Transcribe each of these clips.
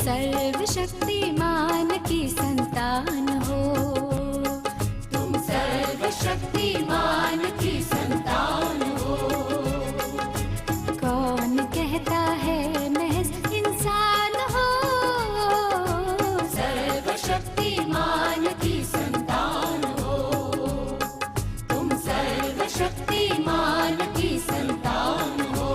सर्वशक्तिमान की संतान हो, तुम सर्वशक्तिमान की संतान हो। कौन कहता है महज इंसान हो, सर्वशक्तिमान की संतान हो, तुम सर्वशक्तिमान की संतान हो।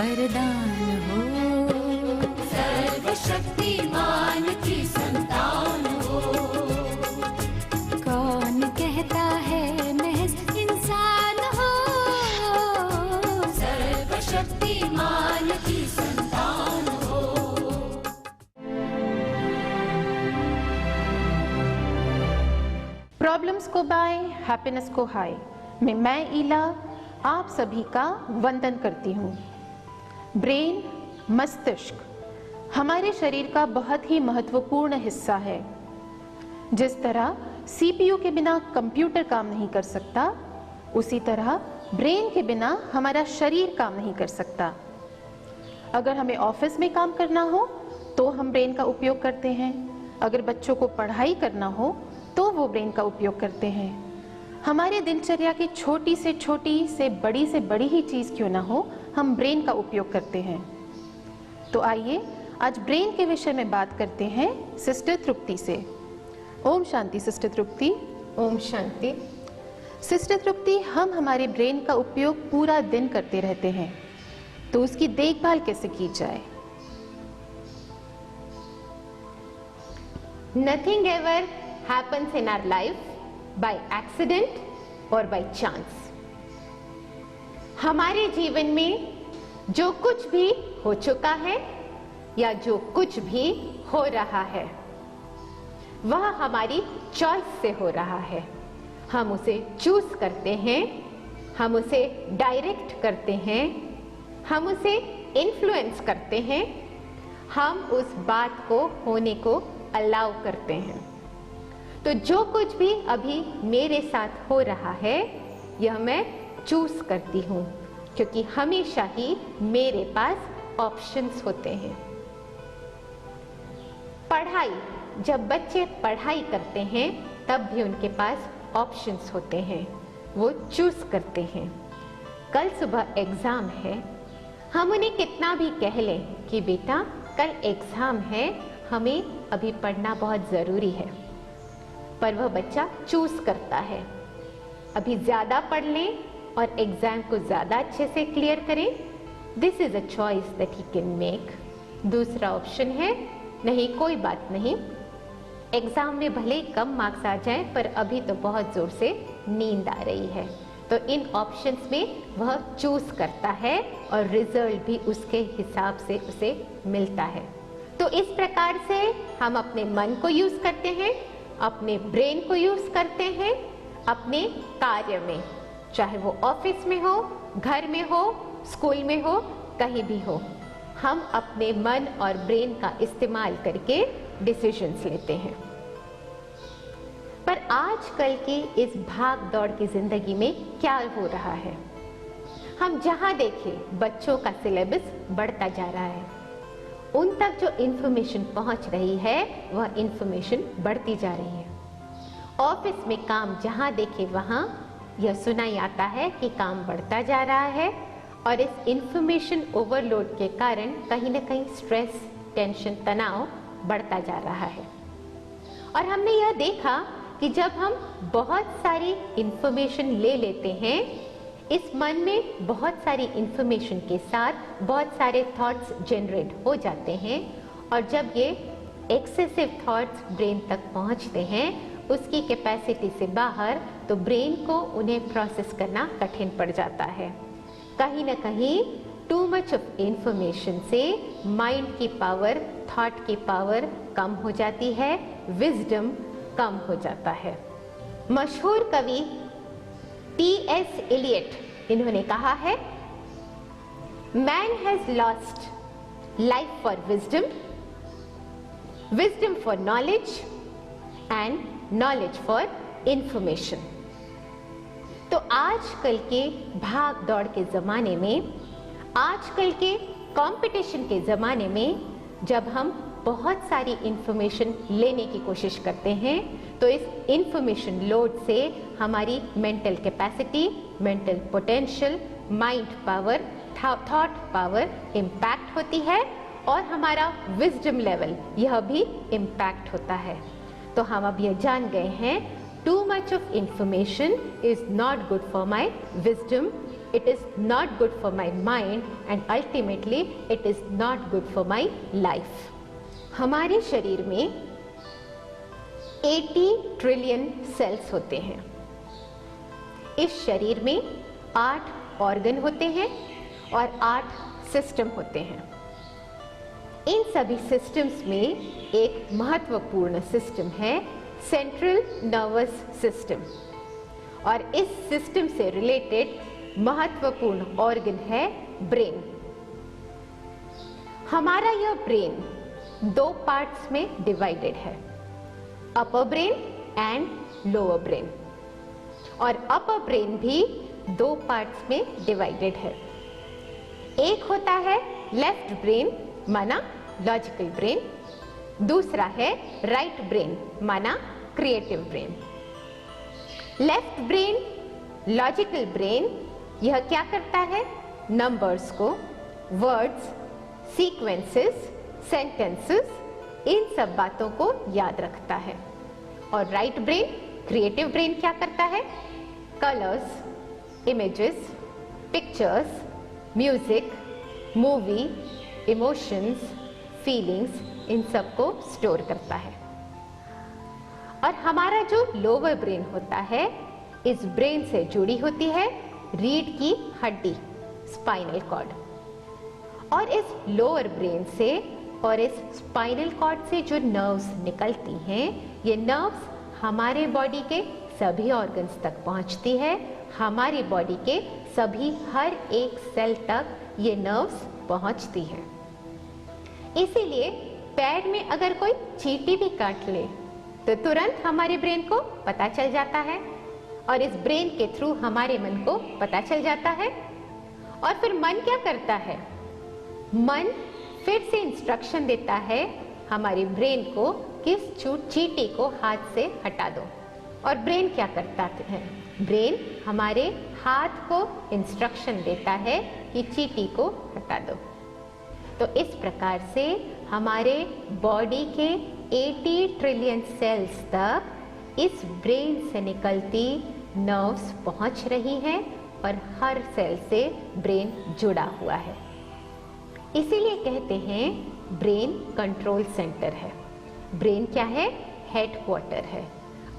वरदान हो, सर्वशक्तिमान की संतान हो। कौन कहता है महज इंसान हो, सर्वशक्तिमान की संतान हो। प्रॉब्लम्स को बाय, हैप्पीनेस को हाय में मैं ईला आप सभी का वंदन करती हूँ। ब्रेन, मस्तिष्क हमारे शरीर का बहुत ही महत्वपूर्ण हिस्सा है। जिस तरह सीपीयू के बिना कंप्यूटर काम नहीं कर सकता, उसी तरह ब्रेन के बिना हमारा शरीर काम नहीं कर सकता। अगर हमें ऑफिस में काम करना हो तो हम ब्रेन का उपयोग करते हैं, अगर बच्चों को पढ़ाई करना हो तो वो ब्रेन का उपयोग करते हैं। हमारे दिनचर्या की छोटी से बड़ी ही चीज़ क्यों ना हो, हम ब्रेन का उपयोग करते हैं। तो आइए आज ब्रेन के विषय में बात करते हैं सिस्टर तृप्ति से। ओम शांति सिस्टर तृप्ति। ओम शांति। सिस्टर तृप्ति, हम हमारे ब्रेन का उपयोग पूरा दिन करते रहते हैं, तो उसकी देखभाल कैसे की जाए? Nothing ever happens in our life by accident or by chance. हमारे जीवन में जो कुछ भी हो चुका है या जो कुछ भी हो रहा है, वह हमारी चॉइस से हो रहा है। हम उसे चूज करते हैं, हम उसे डायरेक्ट करते हैं, हम उसे इन्फ्लुएंस करते हैं, हम उस बात को होने को अलाउ करते हैं। तो जो कुछ भी अभी मेरे साथ हो रहा है, यह मैं चूज करती हूँ, क्योंकि हमेशा ही मेरे पास ऑप्शंस होते हैं। पढ़ाई, जब बच्चे पढ़ाई करते हैं तब भी उनके पास ऑप्शंस होते हैं, वो चूज करते हैं। कल सुबह एग्जाम है, हम उन्हें कितना भी कह लें कि बेटा कल एग्जाम है, हमें अभी पढ़ना बहुत जरूरी है, पर वह बच्चा चूज करता है अभी ज्यादा पढ़ लें और एग्जाम को ज्यादा अच्छे से क्लियर करें। This is a choice that he can make. दूसरा ऑप्शन है नहीं, कोई बात नहीं, एग्जाम में भले ही कम मार्क्स आ जाएं, पर अभी तो बहुत जोर से नींद आ रही है। तो इन ऑप्शंस में वह चूज करता है और रिजल्ट भी उसके हिसाब से उसे मिलता है। तो इस प्रकार से हम अपने मन को यूज करते हैं, अपने ब्रेन को यूज करते हैं अपने कार्य में, चाहे वो ऑफिस में हो, घर में हो, स्कूल में हो, कहीं भी हो। हम अपने मन और ब्रेन का इस्तेमाल करके डिसीजंस लेते हैं। पर आजकल की इस भाग दौड़ की जिंदगी में क्या हो रहा है, हम जहां देखें बच्चों का सिलेबस बढ़ता जा रहा है, उन तक जो इंफॉर्मेशन पहुंच रही है वह इंफॉर्मेशन बढ़ती जा रही है। ऑफिस में काम जहां देखे वहां यह सुनाई आता है कि काम बढ़ता जा रहा है, और इस इंफॉर्मेशन ओवरलोड के कारण कहीं ना कहीं स्ट्रेस, टेंशन, तनाव बढ़ता जा रहा है। और हमने यह देखा कि जब हम बहुत सारी इंफॉर्मेशन ले लेते हैं इस मन में बहुत सारी इंफॉर्मेशन के साथ बहुत सारे थॉट्स जनरेट हो जाते हैं और जब ये एक्सेसिव थॉट्स ब्रेन तक पहुंचते हैं उसकी कैपेसिटी से बाहर, तो ब्रेन को उन्हें प्रोसेस करना कठिन पड़ जाता है। कहीं ना कहीं टू मच ऑफ इंफॉर्मेशन से माइंड की पावर, थॉट की पावर कम हो जाती है, विजडम कम हो जाता है। मशहूर कवि T.S. एलियट इन्होंने कहा है, man has lost life for wisdom, wisdom for knowledge and knowledge for information. तो आजकल के भाग दौड़ के जमाने में, आजकल के कंपटीशन के जमाने में जब हम बहुत सारी इंफॉर्मेशन लेने की कोशिश करते हैं तो इस इंफॉर्मेशन लोड से हमारी mental capacity, mental potential, mind power, thought power impact होती है और हमारा विजडम लेवल यह भी इम्पैक्ट होता है। तो हम अब यह जान गए हैं, too much of information is not good for my wisdom, it is not good for my mind and ultimately it is not good for my life। हमारे शरीर में 80 ट्रिलियन सेल्स होते हैं। इस शरीर में 8 ऑर्गन होते हैं और 8 सिस्टम होते हैं। इन सभी सिस्टम्स में एक महत्वपूर्ण सिस्टम है सेंट्रल नर्वस सिस्टम और इस सिस्टम से रिलेटेड महत्वपूर्ण ऑर्गन है ब्रेन। हमारा यह ब्रेन 2 पार्ट्स में डिवाइडेड है, अपर ब्रेन एंड लोअर ब्रेन। और अपर ब्रेन भी 2 पार्ट्स में डिवाइडेड है। एक होता है लेफ्ट ब्रेन माना लॉजिकल ब्रेन, दूसरा है राइट ब्रेन माना creative brain. Left brain, logical brain, यह क्या करता है, नंबर्स को, वर्ड्स, सीक्वेंसेस, सेंटेंसेस, इन सब बातों को याद रखता है। और राइट ब्रेन, क्रिएटिव ब्रेन क्या करता है, colours, images, pictures, music, movie, emotions, feelings, इन सब को स्टोर करता है। और हमारा जो लोअर ब्रेन होता है, इस ब्रेन से जुड़ी होती है रीढ़ की हड्डी, स्पाइनल कॉर्ड। और इस लोअर ब्रेन से और इस स्पाइनल कॉर्ड से जो नर्व्स निकलती हैं, ये नर्व्स हमारे बॉडी के सभी ऑर्गन्स तक पहुंचती है। हमारी बॉडी के सभी हर एक सेल तक ये नर्व्स पहुंचती है। इसीलिए पैर में अगर कोई चींटी भी काट ले तो तुरंत हमारे ब्रेन को पता चल जाता है और इस ब्रेन के थ्रू हमारे मन को पता चल जाता है। और फिर मन क्या करता है, मन फिर से इंस्ट्रक्शन देता है हमारे ब्रेन को कि इस चींटी को हाथ से हटा दो। और ब्रेन क्या करता है, ब्रेन हमारे हाथ को इंस्ट्रक्शन देता है कि चींटी को हटा दो। तो इस प्रकार से हमारे बॉडी के 80 ट्रिलियन सेल्स तक इस ब्रेन से निकलती नर्व्स पहुंच रही हैं और हर सेल से ब्रेन जुड़ा हुआ है। इसीलिए कहते हैं ब्रेन कंट्रोल सेंटर है। ब्रेन क्या है, हेडक्वार्टर है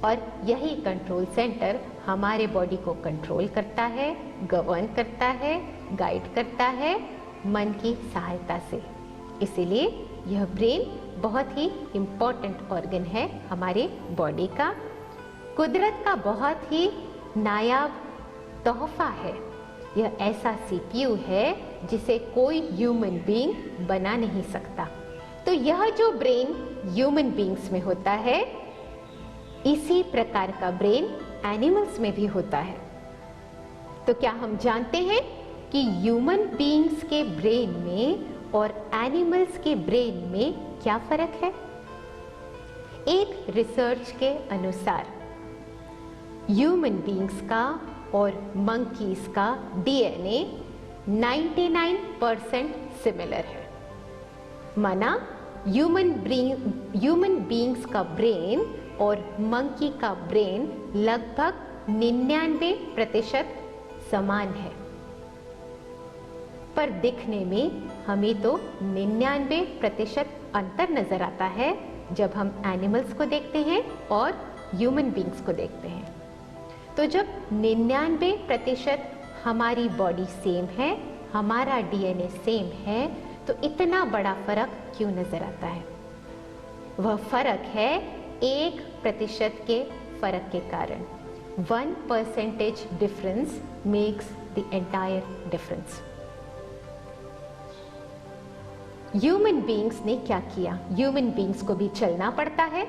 और यही कंट्रोल सेंटर हमारे बॉडी को कंट्रोल करता है, गवर्न करता है, गाइड करता है मन की सहायता से। इसीलिए यह ब्रेन बहुत ही इम्पोर्टेंट ऑर्गन है हमारे बॉडी का, कुदरत का बहुत ही नायाब तोहफा है। यह ऐसा सीपीयू है जिसे कोई ह्यूमन बीइंग बना नहीं सकता। तो यह जो ब्रेन ह्यूमन बीइंग्स में होता है, इसी प्रकार का ब्रेन एनिमल्स में भी होता है। तो क्या हम जानते हैं कि ह्यूमन बीइंग्स के ब्रेन में और एनिमल्स के ब्रेन में क्या फर्क है? एक रिसर्च के अनुसार ह्यूमन बीइंग्स का और मंकीज का डीएनए 99% सिमिलर है। माना ह्यूमन बीइंग्स का ब्रेन और मंकी का ब्रेन लगभग 99% समान है, पर दिखने में हमें तो 99% अंतर नजर आता है जब हम एनिमल्स को देखते हैं और ह्यूमन बींग्स को देखते हैं। तो जब 99% हमारी बॉडी सेम है, हमारा डीएनए सेम है, तो इतना बड़ा फर्क क्यों नजर आता है? वह फर्क है 1% के फर्क के कारण। 1% difference makes the entire difference. Human beings ने क्या किया? ह्यूमन बींग्स को भी चलना पड़ता है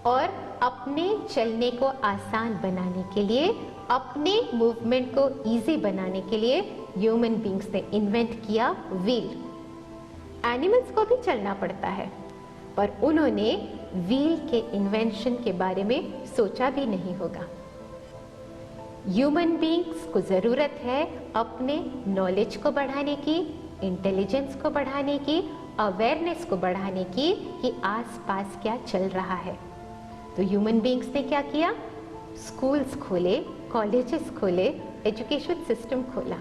और अपने चलने को आसान बनाने के लिए, अपने मूवमेंट को इजी बनाने के लिए ह्यूमन बींग्स ने इन्वेंट किया व्हील। एनिमल्स को भी चलना पड़ता है, पर उन्होंने व्हील के इन्वेंशन के बारे में सोचा भी नहीं होगा। ह्यूमन बींग्स को जरूरत है अपने नॉलेज को बढ़ाने की, इंटेलिजेंस को बढ़ाने की, अवेयरनेस को बढ़ाने की कि आसपास क्या चल रहा है। तो ह्यूमन बींग्स ने क्या किया? स्कूल्स खोले, कॉलेजेस खोले, एजुकेशन सिस्टम खोला।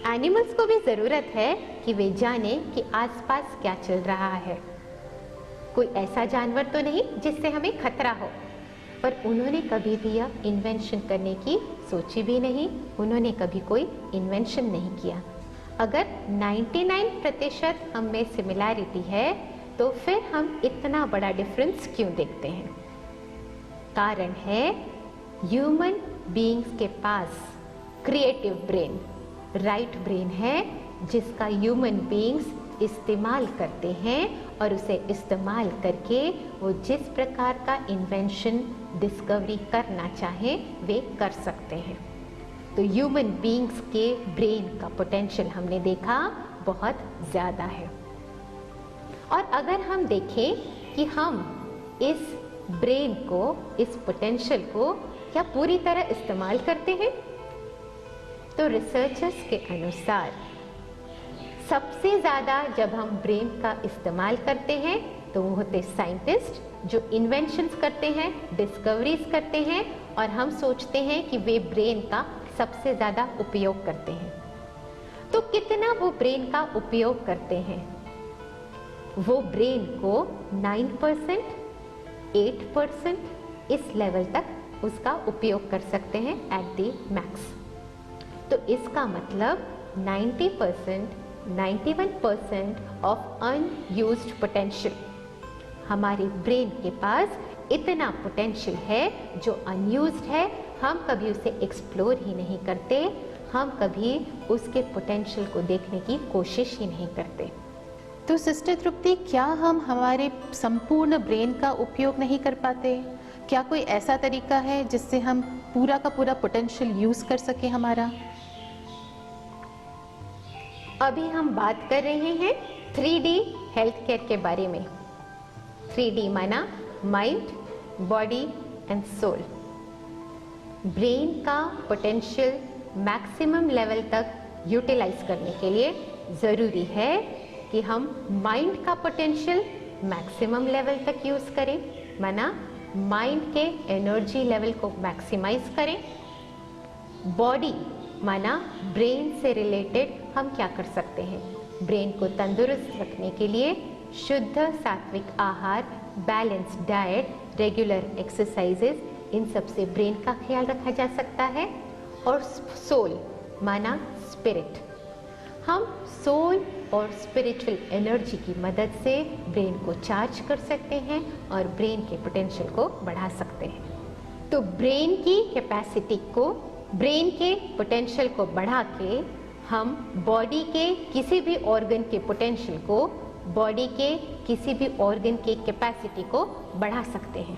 एनिमल्स को भी जरूरत है कि वे जाने कि आसपास क्या चल रहा है। कोई ऐसा जानवर तो नहीं जिससे हमें खतरा हो, पर उन्होंने कभी भी यह इन्वेंशन करने की सोची भी नहीं, उन्होंने कभी कोई इन्वेंशन नहीं किया। अगर 99% हम में सिमिलैरिटी है, तो फिर हम इतना बड़ा डिफरेंस क्यों देखते हैं? कारण है ह्यूमन बीइंग्स के पास क्रिएटिव ब्रेन, राइट ब्रेन है, जिसका ह्यूमन बीइंग्स इस्तेमाल करते हैं और उसे इस्तेमाल करके वो जिस प्रकार का इन्वेंशन, डिस्कवरी करना चाहें वे कर सकते हैं। तो ह्यूमन बीइंग्स के ब्रेन का पोटेंशियल हमने देखा बहुत ज़्यादा है। और अगर हम देखें कि हम इस ब्रेन को, इस पोटेंशियल को क्या पूरी तरह इस्तेमाल करते हैं, तो रिसर्चर्स के अनुसार सबसे ज़्यादा जब हम ब्रेन का इस्तेमाल करते हैं तो वो होते साइंटिस्ट जो इन्वेंशंस करते हैं, डिस्कवरीज करते हैं, और हम सोचते हैं कि वे ब्रेन का सबसे ज़्यादा उपयोग करते हैं। तो कितना वो ब्रेन का उपयोग करते हैं? वो ब्रेन को 9%, 8% इस लेवल तक उसका उपयोग कर सकते हैं एट द मैक्स। तो इसका मतलब 90%, 91% ऑफ अनयूज्ड पोटेंशियल, हमारे ब्रेन के पास इतना पोटेंशियल है जो अनयूज्ड है, हम कभी उसे एक्सप्लोर ही नहीं करते, हम कभी उसके पोटेंशियल को देखने की कोशिश ही नहीं करते। तो सिस्टर तृप्ति, क्या हम हमारे संपूर्ण ब्रेन का उपयोग नहीं कर पाते? क्या कोई ऐसा तरीका है जिससे हम पूरा का पूरा पोटेंशियल यूज कर सके हमारा? अभी हम बात कर रहे हैं 3D हेल्थ केयर के बारे में। 3D माना mind, body and soul. Brain का पोटेंशियल मैक्सिमम लेवल तक यूटिलाइज करने के लिए ज़रूरी है कि हम माइंड का पोटेंशियल मैक्सिमम लेवल तक यूज़ करें, माना माइंड के एनर्जी लेवल को मैक्सिमाइज करें। बॉडी माना ब्रेन से रिलेटेड हम क्या कर सकते हैं? ब्रेन को तंदुरुस्त रखने के लिए शुद्ध सात्विक आहार, बैलेंस डाइट, रेगुलर एक्सरसाइजेस, इन सब से ब्रेन का ख्याल रखा जा सकता है। और सोल माना स्पिरिट, हम सोल और स्पिरिचुअल एनर्जी की मदद से ब्रेन को चार्ज कर सकते हैं और ब्रेन के पोटेंशियल को बढ़ा सकते हैं। तो ब्रेन की कैपेसिटी को, ब्रेन के पोटेंशियल को बढ़ा के हम बॉडी के किसी भी ऑर्गन के पोटेंशियल को, बॉडी के किसी भी ऑर्गन की कैपेसिटी को बढ़ा सकते हैं।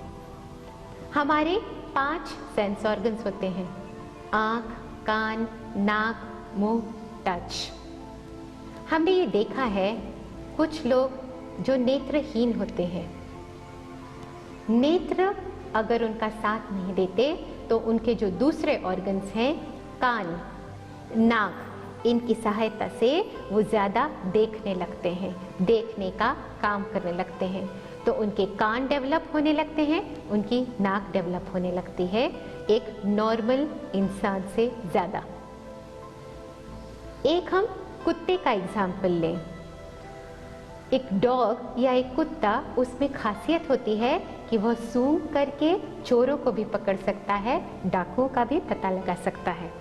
हमारे 5 सेंस ऑर्गन्स होते हैं: आँख, कान, नाक, मुंह, टच। हमने ये देखा है कुछ लोग जो नेत्रहीन होते हैं, नेत्र अगर उनका साथ नहीं देते तो उनके जो दूसरे ऑर्गन्स हैं, कान, नाक, इनकी सहायता से वो ज़्यादा देखने लगते हैं, देखने का काम करने लगते हैं। तो उनके कान डेवलप होने लगते हैं, उनकी नाक डेवलप होने लगती है एक नॉर्मल इंसान से ज़्यादा। एक हम कुत्ते का एग्जाम्पल लें। एक डॉग या एक कुत्ता, उसमें खासियत होती है कि वह सूंघ करके चोरों को भी पकड़ सकता है, डाकुओं का भी पता लगा सकता है।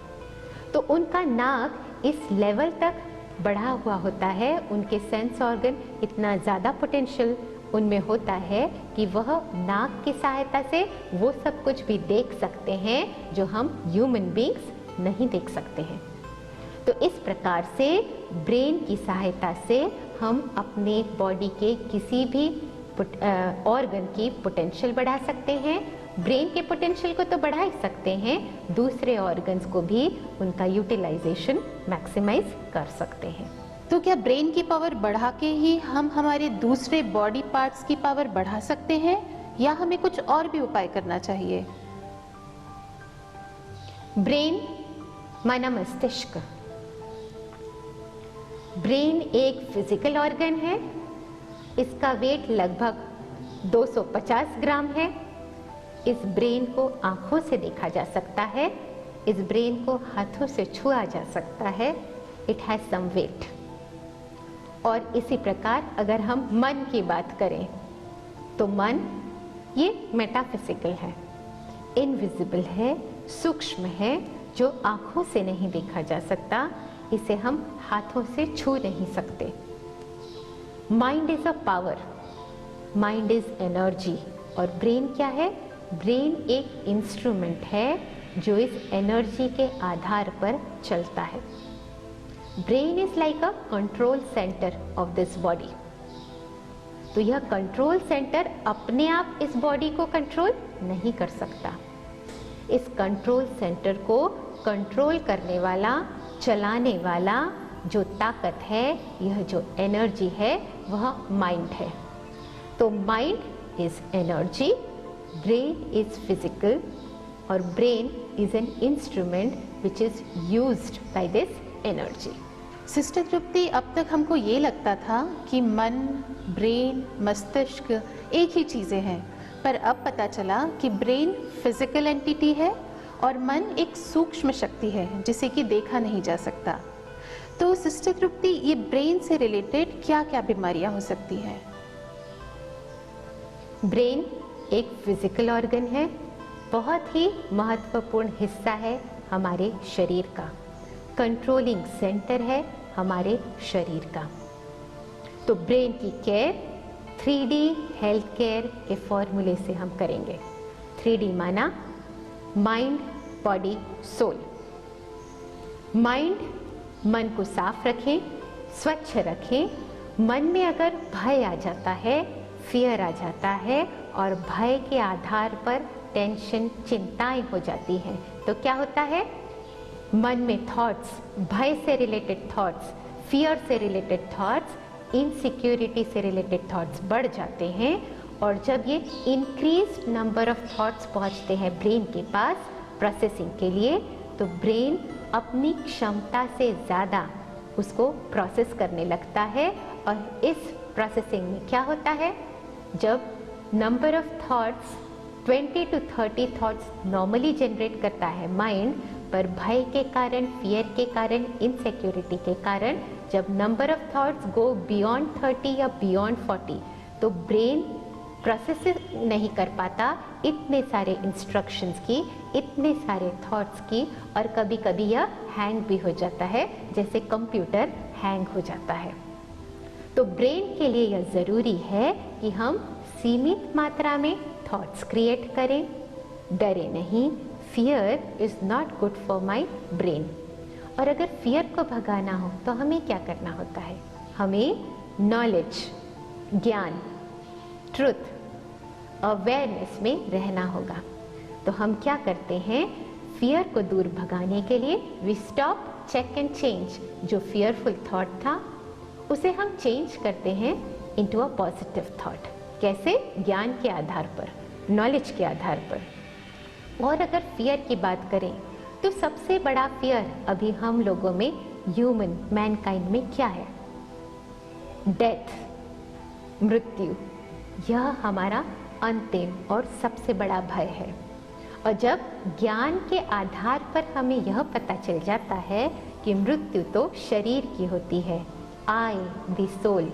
तो उनका नाक इस लेवल तक बढ़ा हुआ होता है, उनके सेंस ऑर्गन इतना ज़्यादा पोटेंशियल उनमें होता है कि वह नाक की सहायता से वो सब कुछ भी देख सकते हैं जो हम ह्यूमन बीइंग्स नहीं देख सकते हैं। तो इस प्रकार से ब्रेन की सहायता से हम अपने बॉडी के किसी भी ऑर्गन की पोटेंशियल बढ़ा सकते हैं। ब्रेन के पोटेंशियल को तो बढ़ा ही सकते हैं, दूसरे ऑर्गन्स को भी उनका यूटिलाइजेशन मैक्सिमाइज कर सकते हैं। तो क्या ब्रेन की पावर बढ़ा के ही हम हमारे दूसरे बॉडी पार्ट्स की पावर बढ़ा सकते हैं या हमें कुछ और भी उपाय करना चाहिए? ब्रेन माना मस्तिष्क। ब्रेन एक फिजिकल ऑर्गन है, इसका वेट लगभग 250 ग्राम है। इस ब्रेन को आंखों से देखा जा सकता है, इस ब्रेन को हाथों से छुआ जा सकता है। It has some weight. और इसी प्रकार अगर हम मन की बात करें तो मन ये मेटाफिजिकल है, इनविजिबल है, सूक्ष्म है, जो आंखों से नहीं देखा जा सकता, इसे हम हाथों से छू नहीं सकते। Mind is a power, mind is energy. और ब्रेन क्या है? ब्रेन एक इंस्ट्रूमेंट है जो इस एनर्जी के आधार पर चलता है। Brain is like a control centre of this body. तो यह कंट्रोल सेंटर अपने आप इस बॉडी को कंट्रोल नहीं कर सकता। इस कंट्रोल सेंटर को कंट्रोल करने वाला, चलाने वाला जो ताकत है, यह जो एनर्जी है, वह माइंड है। तो mind is energy, brain is physical, और brain is an instrument which is used by this energy. Sister Tripti, अब तक हमको ये लगता था कि मन, ब्रेन, मस्तिष्क एक ही चीज़ें हैं, पर अब पता चला कि ब्रेन फिजिकल एंटिटी है और मन एक सूक्ष्म शक्ति है जिसे कि देखा नहीं जा सकता। तो सिस्टर तृप्ति, ये ब्रेन से रिलेटेड क्या क्या बीमारियां हो सकती हैं? ब्रेन एक फिजिकल ऑर्गन है, बहुत ही महत्वपूर्ण हिस्सा है हमारे शरीर का, कंट्रोलिंग सेंटर है हमारे शरीर का। तो ब्रेन की केयर 3D हेल्थ केयर के फॉर्मूले से हम करेंगे। 3D माना माइंड, बॉडी, सोल। माइंड, मन को साफ रखें, स्वच्छ रखें। मन में अगर भय आ जाता है, फियर आ जाता है और भय के आधार पर टेंशन, चिंताएं हो जाती हैं, तो क्या होता है? मन में थॉट्स, भय से रिलेटेड थॉट्स, फियर से रिलेटेड थॉट्स, इनसिक्योरिटी से रिलेटेड थॉट्स बढ़ जाते हैं। और जब ये इंक्रीज नंबर ऑफ थॉट्स पहुंचते हैं ब्रेन के पास प्रोसेसिंग के लिए, तो ब्रेन अपनी क्षमता से ज़्यादा उसको प्रोसेस करने लगता है। और इस प्रोसेसिंग में क्या होता है? जब number of thoughts 20 to 30 thoughts normally generate करता है माइंड, पर भय के कारण, फियर के कारण, इनसिक्योरिटी के कारण जब number of thoughts go beyond 30 या बियॉन्ड 40, तो ब्रेन प्रोसेस नहीं कर पाता इतने सारे इंस्ट्रक्शंस की, इतने सारे थॉट्स की, और कभी कभी यह हैंग भी हो जाता है, जैसे कंप्यूटर हैंग हो जाता है। तो ब्रेन के लिए यह ज़रूरी है कि हम सीमित मात्रा में थॉट्स क्रिएट करें, डरे नहीं। Fear is not good for my brain. और अगर फियर को भगाना हो तो हमें क्या करना होता है? हमें नॉलेज, ज्ञान, ट्रुथ, अवेयरनेस में रहना होगा। तो हम क्या करते हैं? फियर को दूर भगाने के लिए we stop, check and change. जो फियरफुल थॉट था उसे हम चेंज करते हैं इनटू अ पॉजिटिव थॉट। कैसे? ज्ञान के आधार पर, नॉलेज के आधार पर। और अगर फियर की बात करें तो सबसे बड़ा फियर अभी हम लोगों में, ह्यूमन मैनकाइंड में क्या है? डेथ, मृत्यु। यह हमारा अंतिम और सबसे बड़ा भय है। और जब ज्ञान के आधार पर हमें यह पता चल जाता है कि मृत्यु तो शरीर की होती है। आई द सोल,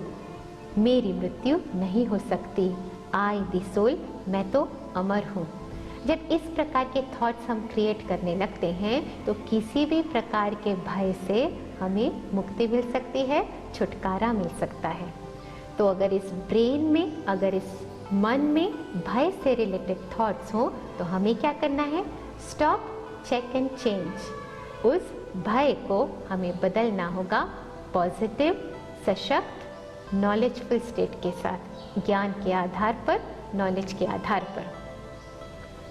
मेरी मृत्यु नहीं हो सकती। आई द सोल, मैं तो अमर हूँ। जब इस प्रकार के थॉट्स हम क्रिएट करने लगते हैं तो किसी भी प्रकार के भय से हमें मुक्ति मिल सकती है, छुटकारा मिल सकता है। तो अगर इस ब्रेन में, अगर इस मन में भय से रिलेटेड थॉट्स हो तो हमें क्या करना है? Stop, check and change. उस भय को हमें बदलना होगा पॉजिटिव, सशक्त, नॉलेजफुल स्टेट के साथ, ज्ञान के आधार पर, नॉलेज के आधार पर।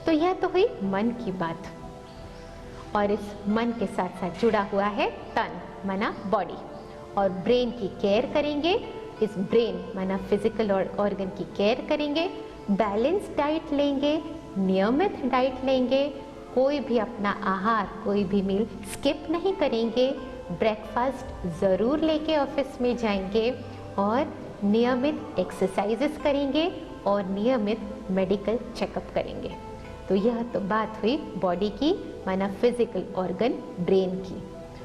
तो यह तो हुई मन की बात। और इस मन के साथ साथ जुड़ा हुआ है तन, माना बॉडी, और ब्रेन की केयर करेंगे। इस ब्रेन माना फिजिकल ऑर्गन की केयर करेंगे, बैलेंस डाइट लेंगे, नियमित डाइट लेंगे, कोई भी अपना आहार, कोई भी मील स्किप नहीं करेंगे, ब्रेकफास्ट ज़रूर लेके ऑफिस में जाएंगे और नियमित एक्सरसाइजेस करेंगे और नियमित मेडिकल चेकअप करेंगे। तो यह तो बात हुई बॉडी की, माना फिजिकल ऑर्गन, ब्रेन की।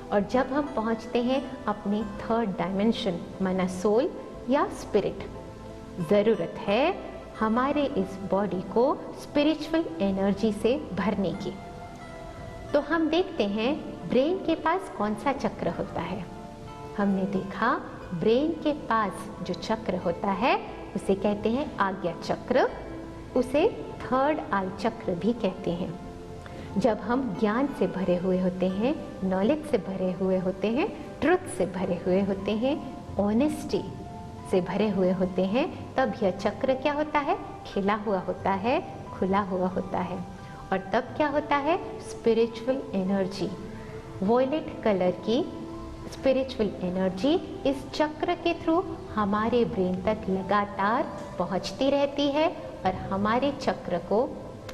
और जब हम पहुंचते हैं अपने थर्ड डायमेंशन, माना सोल या स्पिरिट, ज़रूरत है हमारे इस बॉडी को स्पिरिचुअल एनर्जी से भरने की। तो हम देखते हैं ब्रेन के पास कौन सा चक्र होता है। हमने देखा ब्रेन के पास जो चक्र होता है उसे कहते हैं आज्ञा चक्र, उसे थर्ड आई चक्र भी कहते हैं। जब हम ज्ञान से भरे हुए होते हैं, नॉलेज से भरे हुए होते हैं, ट्रुथ से भरे हुए होते हैं, ऑनेस्टी से भरे हुए होते हैं, तब यह चक्र क्या होता है? खिला हुआ होता है, खुला हुआ होता है। और तब क्या होता है? स्पिरिचुअल एनर्जी, वॉयलेट कलर की स्पिरिचुअल एनर्जी इस चक्र के थ्रू हमारे ब्रेन तक लगातार पहुंचती रहती है और हमारे चक्र को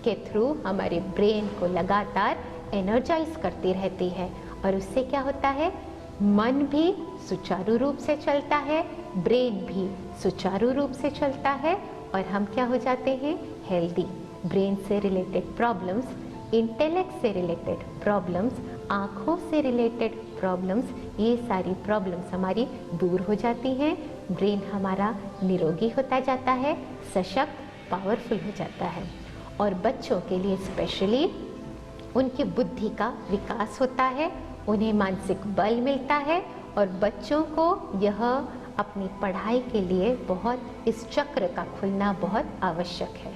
के थ्रू हमारे ब्रेन को लगातार एनर्जाइज करती रहती है। और उससे क्या होता है? मन भी सुचारू रूप से चलता है, ब्रेन भी सुचारू रूप से चलता है और हम क्या हो जाते हैं? हेल्दी। ब्रेन से रिलेटेड प्रॉब्लम्स, इंटेलेक्ट से रिलेटेड प्रॉब्लम्स, आँखों से रिलेटेड प्रॉब्लम्स, ये सारी प्रॉब्लम्स हमारी दूर हो जाती हैं। ब्रेन हमारा निरोगी होता जाता है, सशक्त, पावरफुल हो जाता है। और बच्चों के लिए स्पेशली उनकी बुद्धि का विकास होता है, उन्हें मानसिक बल मिलता है और बच्चों को यह अपनी पढ़ाई के लिए बहुत, इस चक्र का खुलना बहुत आवश्यक है।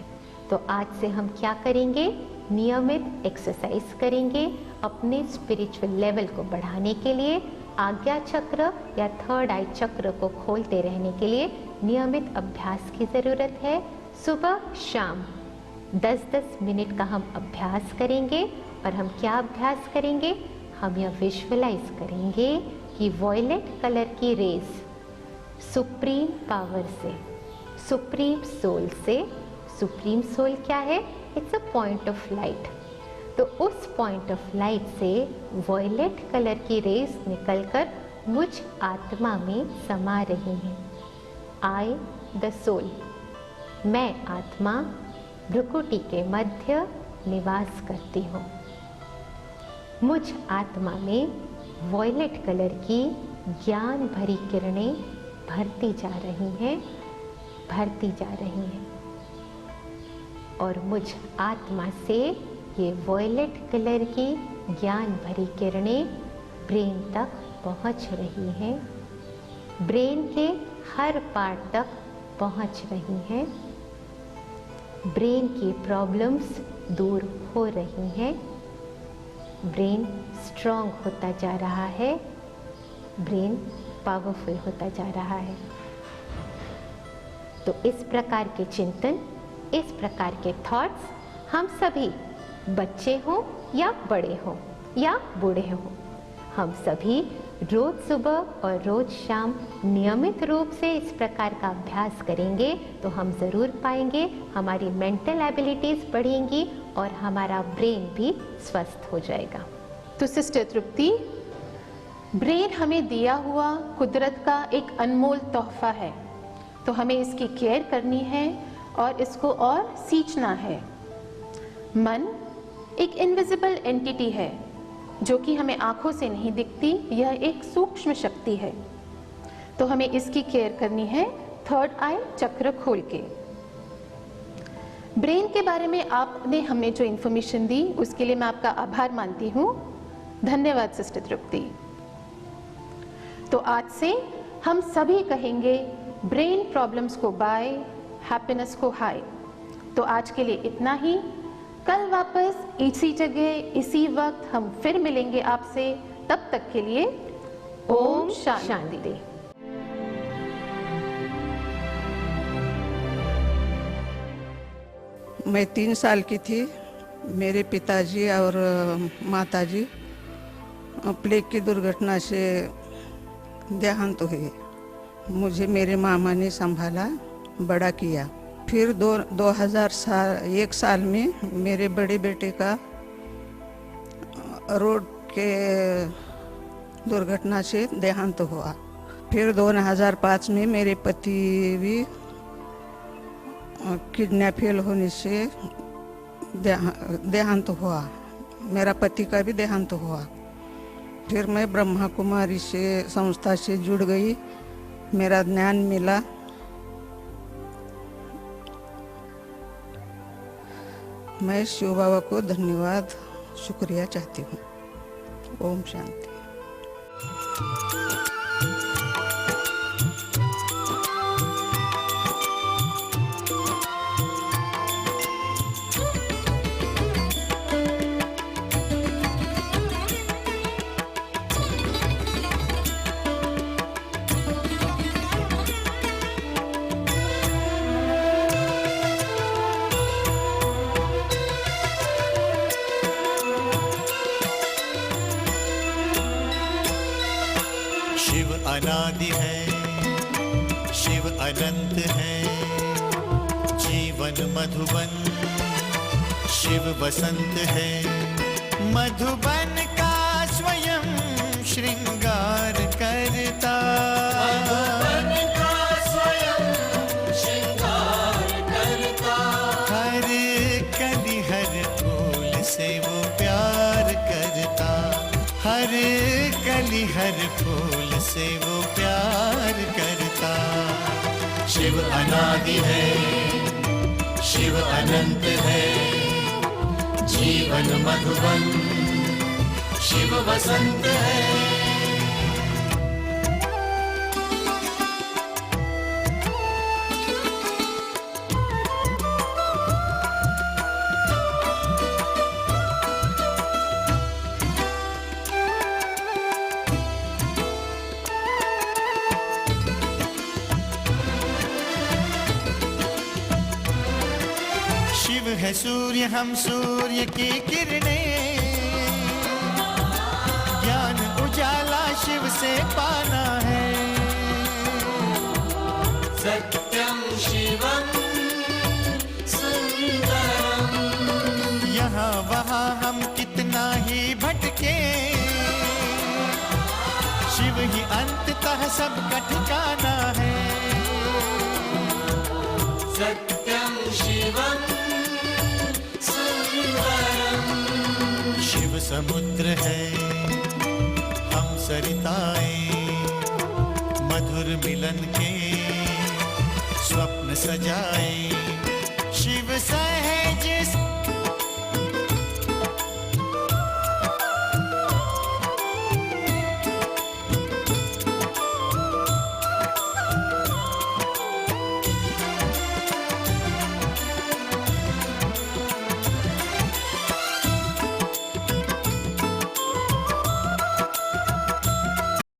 तो आज से हम क्या करेंगे? नियमित एक्सरसाइज करेंगे अपने स्पिरिचुअल लेवल को बढ़ाने के लिए। आज्ञा चक्र या थर्ड आई चक्र को खोलते रहने के लिए नियमित अभ्यास की ज़रूरत है। सुबह शाम 10-10 मिनट का हम अभ्यास करेंगे। और हम क्या अभ्यास करेंगे? हम यह विजुअलाइज करेंगे कि वॉयलेट कलर की रेज सुप्रीम पावर से, सुप्रीम सोल से, सुप्रीम सोल क्या है? It's a point of light. तो उस पॉइंट ऑफ लाइट से वॉयलेट कलर की रेज निकलकर मुझ आत्मा में समा रही हैं। आई द सोल, मैं आत्मा भ्रुकुटी के मध्य निवास करती हूँ। मुझ आत्मा में वॉयलेट कलर की ज्ञान भरी किरणें भरती जा रही हैं, भरती जा रही हैं। और मुझ आत्मा से ये वॉयलेट कलर की ज्ञान भरी किरणें ब्रेन तक पहुँच रही हैं, ब्रेन के हर पार्ट तक पहुँच रही हैं। ब्रेन की प्रॉब्लम्स दूर हो रही हैं, ब्रेन स्ट्रॉन्ग होता जा रहा है, ब्रेन पावरफुल होता जा रहा है। तो इस प्रकार के चिंतन, इस प्रकार के थॉट्स हम सभी, बच्चे हों या बड़े हों या बूढ़े हों, हम सभी रोज सुबह और रोज शाम नियमित रूप से इस प्रकार का अभ्यास करेंगे तो हम ज़रूर पाएंगे हमारी मेंटल एबिलिटीज़ बढ़ेंगी और हमारा ब्रेन भी स्वस्थ हो जाएगा। तो सिस्टर तृप्ति, ब्रेन हमें दिया हुआ कुदरत का एक अनमोल तोहफा है, तो हमें इसकी केयर करनी है और इसको और सींचना है। मन एक इनविजिबल एंटिटी है, जो कि हमें आंखों से नहीं दिखती, यह एक सूक्ष्म शक्ति है। तो हमें इसकी केयर करनी है थर्ड आई चक्र खोल के। ब्रेन के बारे में आपने हमें जो इन्फॉर्मेशन दी उसके लिए मैं आपका आभार मानती हूँ। धन्यवाद सिस्टर तृप्ति। तो आज से हम सभी कहेंगे ब्रेन प्रॉब्लम्स को बाय, हैप्पीनेस को हाई। तो आज के लिए इतना ही। कल वापस इसी जगह इसी वक्त हम फिर मिलेंगे आपसे। तब तक के लिए ओम शांति। मैं 3 साल की थी। मेरे पिताजी और माताजी प्लेग की दुर्घटना से देहांत हुए। मुझे मेरे मामा ने संभाला, बड़ा किया। फिर 2001 साल में मेरे बड़े बेटे का रोड के दुर्घटना से देहांत हुआ। फिर 2005 में मेरे पति भी किडनी फेल होने से देहांत हुआ। मेरा पति का भी देहांत हुआ। फिर मैं ब्रह्मा कुमारी से संस्था से जुड़ गई, मेरा ज्ञान मिला। मैं शिव बाबा को धन्यवाद शुक्रिया चाहती हूँ। ओम शांति। शिव अनादि है, शिव अनंत है, जीवन मधुबन शिव बसंत है। मधुबन का स्वयं श्रृंगार करता, मधुबन का स्वयं श्रृंगार करता। हर कली हर फूल से वो प्यार करता, हर कली हर फूल से वो प्यार करता। शिव अनादि है, शिव अनंत है, जीवन मधुबन शिव बसंत है। शिव है सूर्य, हम सूर्य की किरणें, ज्ञान उजाला शिव से पाना है। सत्यम शिवम सुंदरम। यहाँ वहाँ हम कितना ही भटके, शिव ही अंततः सबका ठिकाना है। सत्यम शिवम शिव समुद्र है, हम सरिताएं, मधुर मिलन के स्वप्न सजाए। शिव सहज